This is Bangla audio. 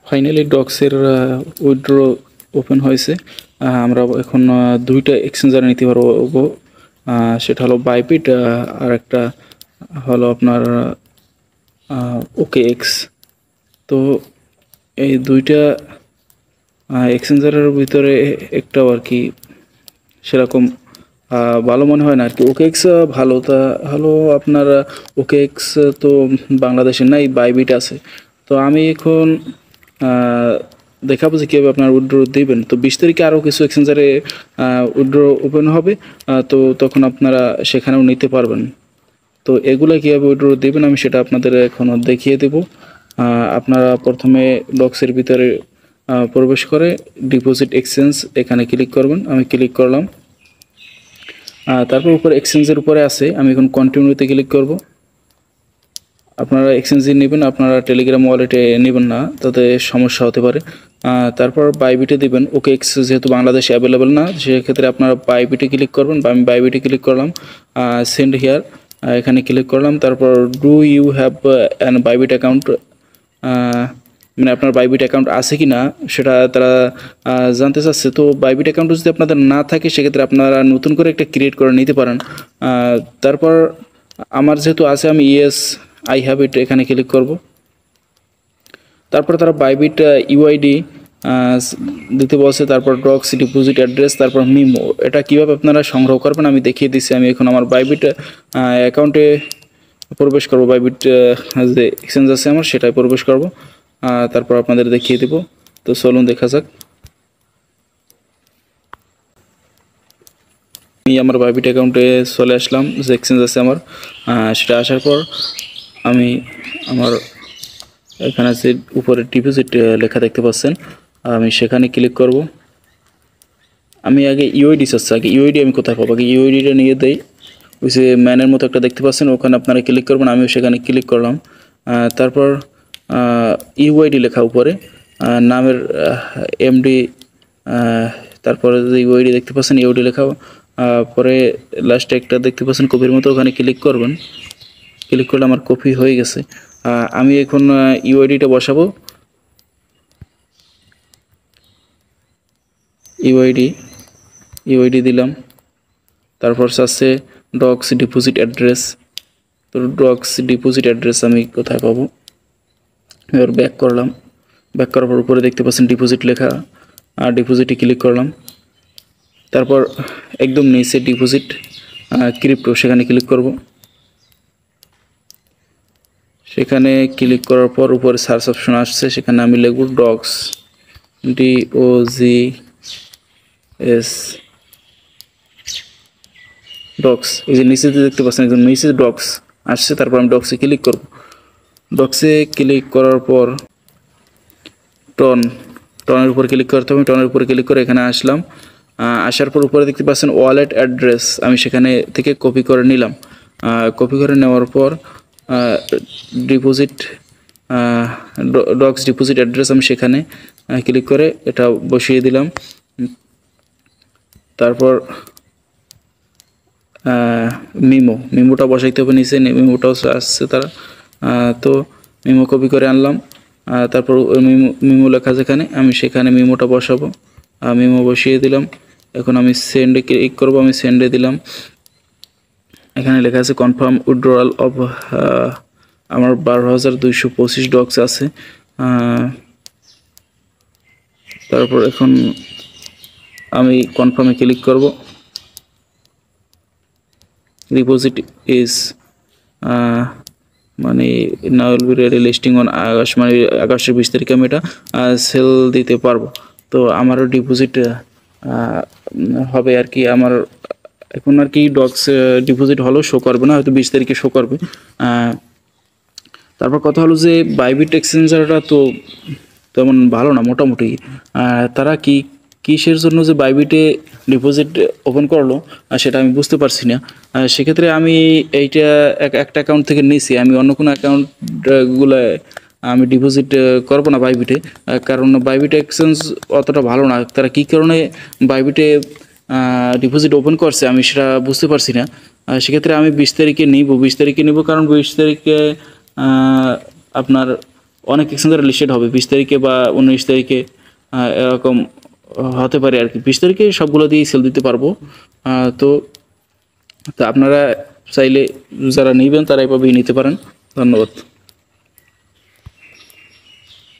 ফাইনালি ডক্সের উইথড্র ওপেন হয়েছে। আমরা এখন দুইটা এক্সচেঞ্জার নিতে পারবো। সেটা হলো বাইবিট আর একটা হলো আপনার ওকে এক্স। তো এই দুইটা এক্সচেঞ্জারের ভিতরে একটাও আর কি সেরকম ভালো মনে হয় না আর কি। ওকে এক্স ভালো, তা হলো আপনার ওকে এক্স তো বাংলাদেশের নাই, বাইবিট আছে। তো আমি এখন দেখাবো যে কীভাবে আপনার উইথড্র দিবেন। তো 20 তারিখে আরও কিছু এক্সচেঞ্জারে উইথড্র ওপেন হবে, তো তখন আপনারা সেখানেও নিতে পারবেন। তো এগুলো কীভাবে উইথড্র দিবেন আমি সেটা আপনাদের এখন দেখিয়ে দেব। আপনারা প্রথমে ডক্সের ভিতরে প্রবেশ করে ডিপোজিট এক্সচেঞ্জ এখানে ক্লিক করবেন। আমি ক্লিক করলাম। তারপর উপরে এক্সচেঞ্জের উপরে আছে, আমি এখন কন্টিনিউতে ক্লিক করব। আপনারা এক্সচেঞ্জে নেবেন, আপনারা টেলিগ্রাম ওয়ালেটে নেবেন না, তাতে সমস্যা হতে পারে। তারপর বাইবিটে দিবেন। ওকে এক্স যেহেতু বাংলাদেশে অ্যাভেলেবেল না, সেক্ষেত্রে আপনারা বাইবিটে ক্লিক করবেন। আমি বাইবিটে ক্লিক করলাম, সেন্ড হিয়ার এখানে ক্লিক করলাম। তারপর do you have an Bybit account, মানে আপনার বাইবিট অ্যাকাউন্ট আছে কি না সেটা তারা জানতে চাচ্ছে। তো বাইবিট অ্যাকাউন্ট যদি আপনাদের না থাকে সেক্ষেত্রে আপনারা নতুন করে একটা ক্রিয়েট করে নিতে পারেন। তারপর আমার যেহেতু আছে আমি ইয়েস আই হ্যাভ ইট এখানে ক্লিক করব। তারপর তারা বাইবিট ইউআইডি দিতে বলছে, তারপর ডক্স ডিপোজিট অ্যাড্রেস, তারপর মিমো। এটা কীভাবে আপনারা সংগ্রহ করবেন আমি দেখিয়ে দিচ্ছি। আমি এখন আমার বাইবিট অ্যাকাউন্টে প্রবেশ করব, বাইবিট যে এক্সচেঞ্জ আছে আমার সেটাই প্রবেশ করব। তারপর আপনাদের দেখিয়ে দেব। তো চলুন দেখা যাক। আমি আমার বাইবিট অ্যাকাউন্টে চলে আসলাম, যে এক্সচেঞ্জ আছে আমার সেটা আসার পর আমি আমার এখানে যে উপরে ডিপোজিট লেখা দেখতে পাচ্ছেন, আমি সেখানে ক্লিক করব। আমি আগে ইউআইডি চাচ্ছি, আগে ইউআইডি আমি কোথায় পাবো, আগে ইউআইডিটা নিয়ে দেই। ওই যে ম্যানের মতো একটা দেখতে পাচ্ছেন, ওখানে আপনারা ক্লিক করবেন। আমিও সেখানে ক্লিক করলাম। তারপর ইউআইডি লেখা উপরে, নামের এমডি, তারপরে যে ইউআইডি দেখতে পাচ্ছেন ইউআইডি লেখা, পরে লাস্টে একটা দেখতে পাচ্ছেন কপির মতো, ওখানে ক্লিক করবেন। ক্লিক করলে আমার কপি হয়ে গেছে। আমি এখন ইউআইডিটা বসাবো। ইউআইডি দিলাম। তারপর চাচ্ছে ডক্স ডিপোজিট অ্যাড্রেস। তো ডক্স ডিপোজিট অ্যাড্রেস আমি কোথায় পাবো, এবার ব্যাক করলাম। ব্যাক করার পর উপরে দেখতে পাচ্ছেন ডিপোজিট লেখা, আর ডিপোজিটে ক্লিক করলাম। তারপর একদম নিচে ডিপোজিট ক্রিপ্টো, সেখানে ক্লিক করব। সেখানে ক্লিক করার পর উপরে সার্চ অপশন আসছে, সেখানে আমি লিখব ডক্স, DOGS ডক্স। এই যে নিচে দেখতে পাচ্ছেন একদম নিচে ডক্স আসছে। তারপর আমি ডক্সে ক্লিক করব। ডক্সে ক্লিক করার পর টনের উপর ক্লিক করতে হবে। টনের উপরে ক্লিক করে এখানে আসলাম। আসার পর উপরে দেখতে পাচ্ছেন ওয়ালেট অ্যাড্রেস, আমি সেখানে থেকে কপি করে নিলাম। কপি করে নেওয়ার পর ডিপোজিট ডক্স ডিপোজিট অ্যাড্রেস আমি সেখানে ক্লিক করে এটা বসিয়ে দিলাম। তারপর মিমোটা বসাইতে হবে নিচে, মিমোটাও আসছে তারা। তো মিমো কপি করে আনলাম। তারপর মিমো লেখা যেখানে আমি সেখানে মিমোটা বসাবো। মিমো বসিয়ে দিলাম। এখন আমি সেন্ডে ক্লিক করব। আমি সেন্ডে দিলাম। এখানে লেখা আছে কনফার্ম উইথড্রয়াল অফ, আমার 12,225 ডক্স আছে। তারপর এখন আমি কনফার্মে ক্লিক করব। ডিপোজিট ইজ মানে now will be ready listing on August, মানে আগস্টের 20 তারিখে আমি এটা সেল দিতে পারবো। তো আমারও ডিপোজিট হবে আর কি। আমার এখন আর কি ডক্স ডিপোজিট হলেও শো করবে না, হয়তো 20 তারিখে শো করবে। তারপর কথা হলো যে বাইবিট এক্সচেঞ্জারটা তো তেমন ভালো না, মোটামুটি। তারা কিসের জন্য যে বাইবিটে ডিপোজিট ওপেন করলো সেটা আমি বুঝতে পারছি না। সেক্ষেত্রে আমি এইটা একটা অ্যাকাউন্ট থেকে নিয়েছি, আমি অন্য কোনো অ্যাকাউন্টগুলো আমি ডিপোজিট করবো না বাইবিটে, কারণ বাইবিট এক্সচেঞ্জ অতটা ভালো না। তারা কী কারণে বাইবিটে ডিপোজিট ওপেন করছে আমি সেটা বুঝতে পারছি না। সেক্ষেত্রে আমি 20 তারিখে নিব, 20 তারিখে নিব, কারণ 20 তারিখে আপনার অনেক এক্সচেঞ্জার লিস্টেড হবে 20 তারিখে বা 19 তারিখে, এরকম হতে পারে আর কি। 20 তারিখে সবগুলো দিয়েই সেল দিতে পারবো। তো আপনারা চাইলে যারা নেবেন তারা এভাবেই নিতে পারেন। ধন্যবাদ।